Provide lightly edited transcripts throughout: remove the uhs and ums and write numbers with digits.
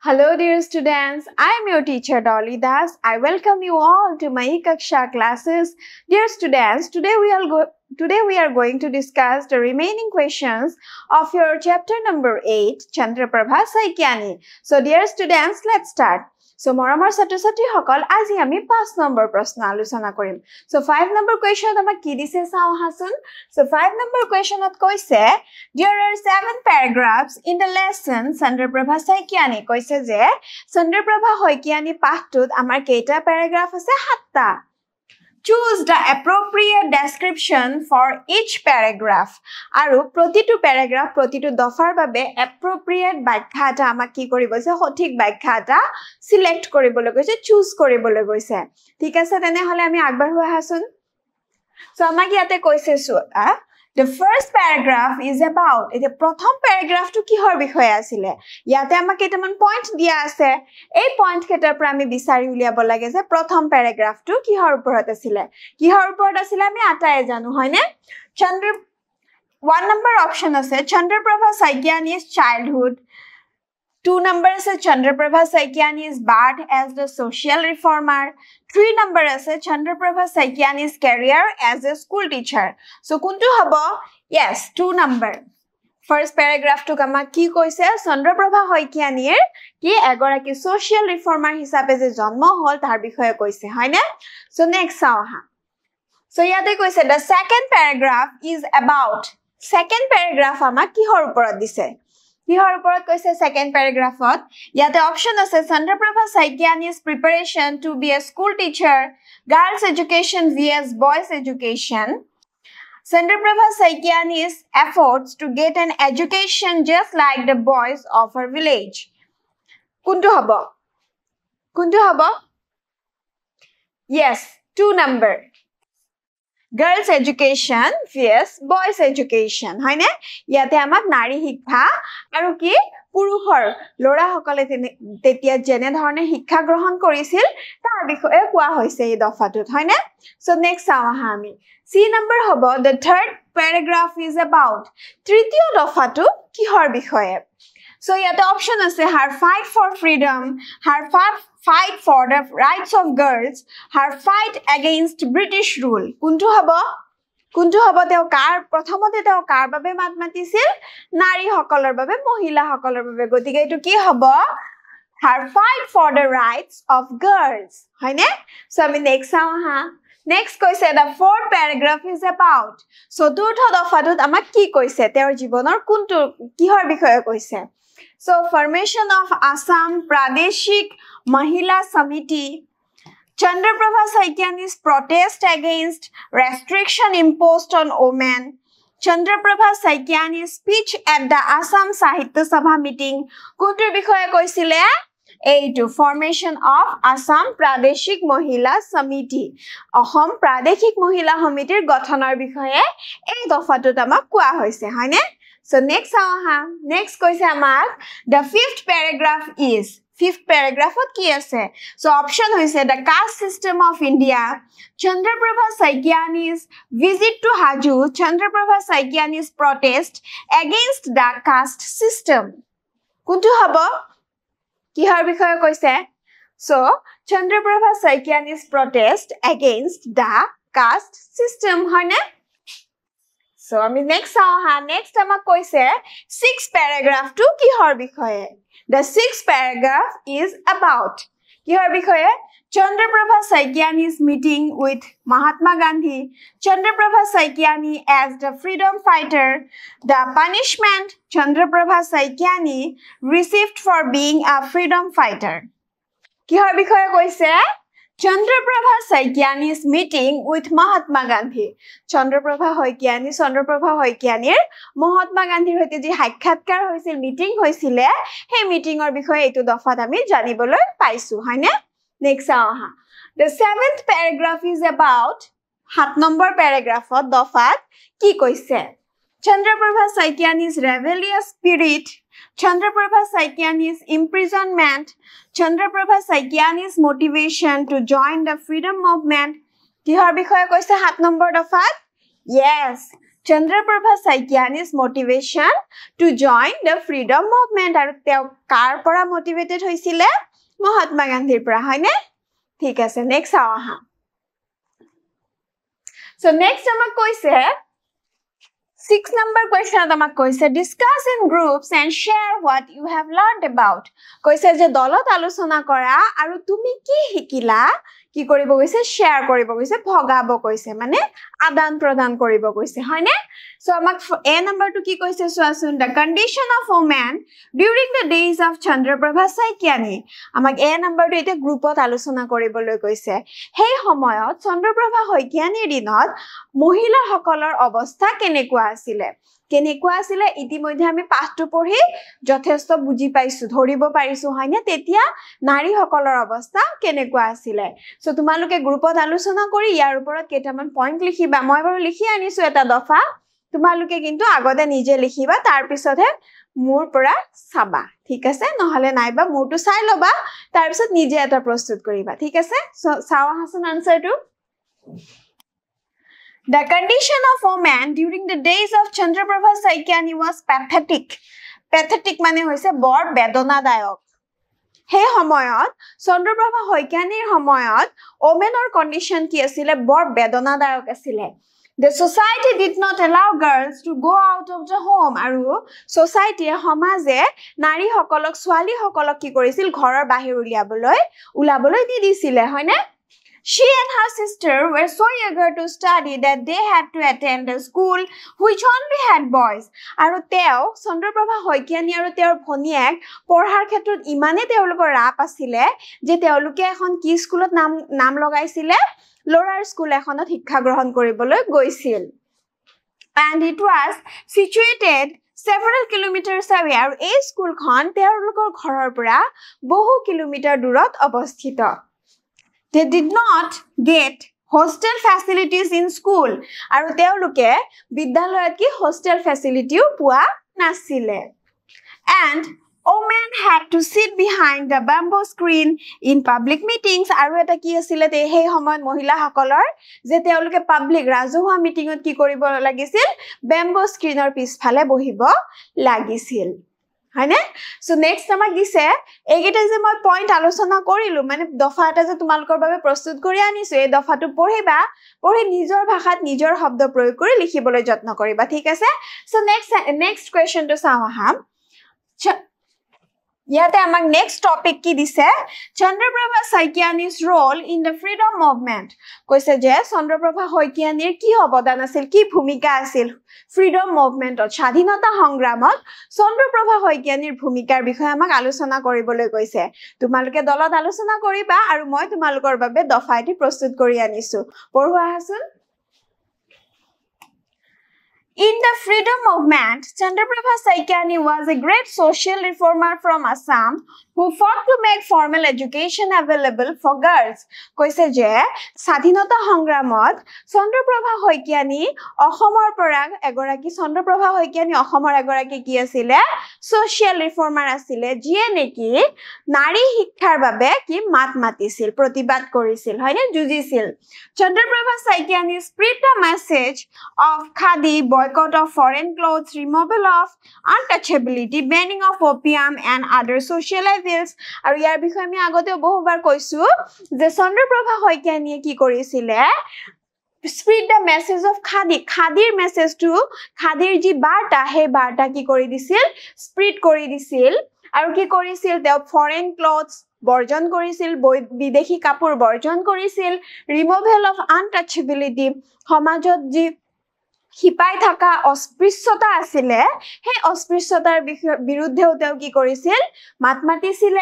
Hello dear students, I am your teacher Dolly Das. I welcome you all to my Kaksha classes. Dear students, today we are going to discuss the remaining questions of your chapter number 8, Chandraprabha Saikyani. So dear students, let's start. So moramor satro satri hokol aji ami 5 number prashna alochona korim. So 5 number question amak ki dise sao hasun. So 5 number question at koise there are 7 paragraphs in the lesson Chandraprabha Saikyani koise je Chandraprabha Saikyani pahtut amar keita paragraph ase 7ta. Choose the appropriate description for each paragraph. Aru protitu paragraph protitu dofar babe appropriate bakhya ta amak ki koribo je sothik bakhya ta select koribole goise choose koribole goise. Thik ase tene hole ami agbarhu ahasun. So amak yate koise the first paragraph is about the prothom paragraph to kihor bikhoye asile yate amak etaman point dia ase ei point ketar pra ami bisari uliabo lage je prothom paragraph to kihor uporot asile ami ataye janu hoine Chandra 1 number option ase Chandraprabha Saikyani's childhood. 2 number ase Chandraprabha Saikyani's birth as the social reformer. 3 number ase Chandraprabha Saikyani's career as a school teacher. So kuntu hobo? Yes, 2 number. First paragraph to kama ki koise Chandraprabha Saikyanier ki egoraki social reformer hisabe je janmo hol tar bikhoye koise hoine. So next sao ha. So yate koise the second paragraph is about. Second paragraph ama kihor uporot dise. Kihor uporot koise second paragraph ot yate option ase Chandraprabha Saikyani's preparation to be a school teacher, girls education vs boys education, Chandraprabha Saikyani's efforts to get an education just like the boys of her village. Kuntu hobo? Yes, 2 number. Girls education vs boys education hoine yate amak nari hikha aru ki puruhor lora hokale tetia jene dhorone hikha grohon korisil tar bikhoye koa hoise ei dofatut hoine. So next sao ha ami C number hobo the third paragraph is about tritiyo dofatu kihor bikhoye. So yate option ase her fight for freedom, her fight for the rights of girls, her fight against British rule. Kuntu hobo teo kar prothomote teo kar babe mat matisil nari hokolor babe mohila hokolor babe gotike etu ki hobo her fight for the rights of girls hoine. So ami next sao ha. Next koise the fourth paragraph is about choturtho dofatut amak ki koise teor jibonor kuntu kihor bikhoye koise. So formation of Assam Pradeshik Mahila Samiti, Chandraprabha Saikyani's protest against restriction imposed on women, Chandraprabha Saikyani's speech at the Assam Sahitya Sabha meeting, kuntur bikhoye koisile A2 formation of Assam Pradeshik Mahila Samiti. Ahom Pradeshik Mahila Samitir gothonar bikhoye ei dofatut amak koa hoise hoine. So next next koise amak the fifth paragraph is fifth paragraph ot ki ase. So option hoise the caste system of India, Chandraprabha Saikyani's visit to Haju, Chandraprabha Saikyani's protest against the caste system. Kuntu hobo kihor bikhoye koise. So Chandraprabha Saikyani's protest against the caste system hoine. So ami next sao ha. Next amak koise sixth paragraph to kihor bikhoye. The sixth paragraph is about kihor bikhoye Chandraprabha Saikyani's meeting with Mahatma Gandhi, Chandraprabha Saikyani as the freedom fighter, the punishment Chandraprabha Saikyani received for being a freedom fighter. Kihor bikhoye koise Chandraprabha Saikyani's meeting with Mahatma Gandhi. Chandraprabha Saikyanier Mahatma Gandhir hoite je sakshatkar hoisil meeting hoisile he meeting or bikhoye etu dofat ami janiboloi paisu hoine. Next sao ha. The seventh paragraph is about 7 number paragraph of dofat ki koise Chandraprabha Saikyani's rebellious spirit, Chandraprabha Saikyani's imprisonment, Chandraprabha Saikyani's motivation to join the freedom movement. Kihor bikhoye koise 7 number dofat? Yes, Chandraprabha Saikiani's motivation to join the freedom movement aru teo kar pora motivated hoisile Mahatma Gandhir pora hoine thik ase next aha so next amak koise 6 number question amak koise discuss in groups and share what you have learned about koise je dolot alochona kora aru tumi ki hikila কি কৰিব গৈছে share কৰিব গৈছে ভগাব কৈছে মানে আদান প্ৰদান কৰিব গৈছে হয়নে সো আমাক এ নাম্বাৰটো কি কৈছে সোৱাচোন the condition of women during the days of Chandraprabha Saikiani আমাক এ নাম্বাৰটো এটা গ্ৰুপত আলোচনা কৰিবলৈ কৈছে সেই সময়ত চন্দ্ৰপ্ৰভা শইকীয়ানীৰ দিনত মহিলাসকলৰ অৱস্থা কেনেকুৱা আছিল ইতিমধ্যে আমি পাঠটো পঢ়ি যথেষ্ট বুজি পাইছো ধৰিব পাৰিছো হয়নে তেতিয়া নাৰীসকলৰ অৱস্থা কেনেকুৱা আছিল সো তোমালোকে গ্ৰুপত আলোচনা কৰি ইয়াৰ ওপৰত কেইটামান পইণ্ট লিখিবা মই বাৰু লিখি আনিছো এটা দফা তোমালোকে কিন্তু আগতে নিজে লিখিবা তাৰ পিছতহে মোৰ পৰা চাবা ঠিক আছে নহলে নাইবা মোৰটো চাই লবা তাৰ পিছত নিজে এটা প্ৰস্তুত কৰিবা ঠিক আছে সো চাও Hason আনসাৰটো The condition of women during the days of Chandraprabha Saikiani was pathetic. Pathetic mane hoise bor bedonadayok. He homoyot Chandraprabha Saikianir homoyot womenor condition ki asile bor bedonadayok asile. The society did not allow girls to go out of the home aru society homaje nari hokolok swali hokolok ki korisil ghorar bahir ulaboloi di disile hoine She and her sister were so eager to study that they had to attend a school which only had boys. Aru teo Chandraprabha Saikiani aru teor phoniek porhar khetrot imane teolokor rap asile je teoluke ekhon ki schoolot nam logaisile lorar school ekhonot শিক্ষা গ্ৰহণ কৰিবলৈ গৈছিল and it was situated several kilometers away aru ei school khon teolokor ghorar pora বহু kilometre দূৰত অৱস্থিত They did not get hostel facilities in school. Aru teoluke bidyaloyat ki hostel facility pua nasile. And women had to sit behind the bamboo screen in public meetings. Aru eta ki asile te hei homoyot mohila hakolor je teoluke public rajohua meeting ot ki koribo lagisil bamboo screen or pisphale bohibo lagisil. হয়নে so next আমাক দিছে এইগেটা যে মই point আলোচনা কৰিলো মানে দফা এটা যে তোমালোকৰ বাবে প্ৰস্তুত কৰি আনিছো এই দফাটো পঢ়িবা পঢ়ি নিজৰ ভাষাত নিজৰ শব্দ প্ৰয়োগ কৰি লিখিবলৈ যত্ন কৰিবা ঠিক আছে সো নেক্সট কোৱেশ্চনটো চাও আহাম ইয়াতে আমাক নেক্সট টপিক কি দিছে Chandraprabha Saikiani's role in the freedom movement কৈছে যে চন্দ্ৰপ্ৰভা শইকীয়ানীৰ কি অৱদান আছিল কি ভূমিকা আছিল freedom movement স্বাধীনতা সংগ্ৰামত চন্দ্ৰপ্ৰভা শইকীয়ানীৰ ভূমিকাৰ বিষয়ে আমাক আলোচনা কৰিবলৈ কৈছে তোমালোকে দলত আলোচনা কৰিবা আৰু মই তোমালোকৰ বাবে দফাইটি প্ৰস্তুত কৰি আনিছো পঢ়ুৱা Hason In the freedom movement, Chandraprabha Saikiani was a great social reformer from Assam who fought to make formal education available for girls. Koise je স্বাধীনতা সংগ্ৰামত চন্দ্ৰপ্ৰভা শইকীয়ানী অসমৰ পৰা এগৰাকী চন্দ্ৰপ্ৰভা শইকীয়ানী অসমৰ এগৰাকী কি আছিল social reformer আছিল যিয়ে নেকি নাৰী শিক্ষাৰ বাবে কি মাত মাতিছিল প্ৰতিবাদ কৰিছিল হয়নে যুঁজিছিল Chandraprabha Saikiani spread the message of khadi boycott of foreign clothes removal of untouchability banning of opium and other social evils আৰু ইয়াৰ বিষয়ে আমি আগতে বহুবাৰ কৈছো যে চন্দ্ৰপ্ৰভা শইকীয়ানীয়ে কি কৰিছিল spread the message of khadir message to khadir ji barta he barta ki kori disil spread kori disil aru ki korisil te foreign clothes বৰ্জন কৰিছিল বিদেশী কাপোৰ বৰ্জন কৰিছিল removal of untouchability সমাজত যি হিপাই থাকা অস্পৃশ্যতা আছিলে হে অস্পৃশ্যতাৰ বিৰুদ্ধেও তেও কি কৰিছিল মাত মাতিছিল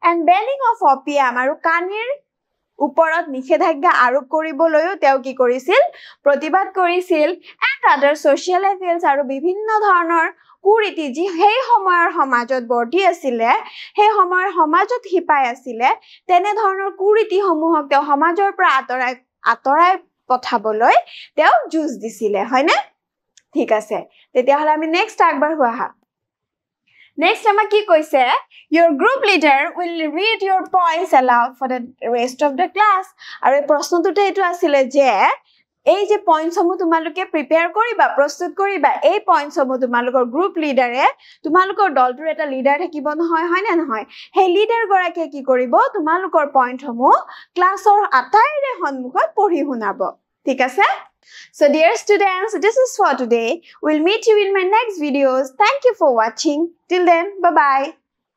and banning of opium আৰু কানিৰ ওপৰত নিষেধাজ্ঞা আৰোপ কৰিবলৈও তেও কি কৰিছিল প্ৰতিবাদ কৰিছিল and other social evils আৰু বিভিন্ন ধৰণৰ কুৰীতি যি সেই সময়ৰ সমাজত বৰ্তি আছিল সেই সময়ৰ সমাজত হিপাই আছিল তেনে ধৰণৰ কুৰীতি সমূহক তেও সমাজৰ পৰা আতৰাই পঠাবলৈ তেও যুঁজ দিছিল হয়নে ঠিক আছে তেতিয়া হলে আমি নেক্সট আগবাৰ হোৱা Next ama ki koise your group leader will read your points aloud for the rest of the class aru ei proshno tute etu asile je এই যে পয়েন্টস সমূহ তোমালোকে প্ৰিপেয়াৰ কৰিবা প্ৰস্তুত কৰিবা এই পয়েন্টস সমূহ তোমালোকৰ গ্ৰুপ লিডাৰে তোমালোকৰ দলটোৰ এটা লিডাৰ থাকিব নহয় হয় না নহয় সেই লিডাৰ গৰাকীয়ে কি কৰিব তোমালোকৰ পয়েন্ট সমূহ ক্লাছৰ আটাইৰে সন্মুখত পঢ়ি শুনাব ঠিক আছে So dear students, this is for today. We'll meet you in my next videos. Thank you for watching. Till then, bye-bye.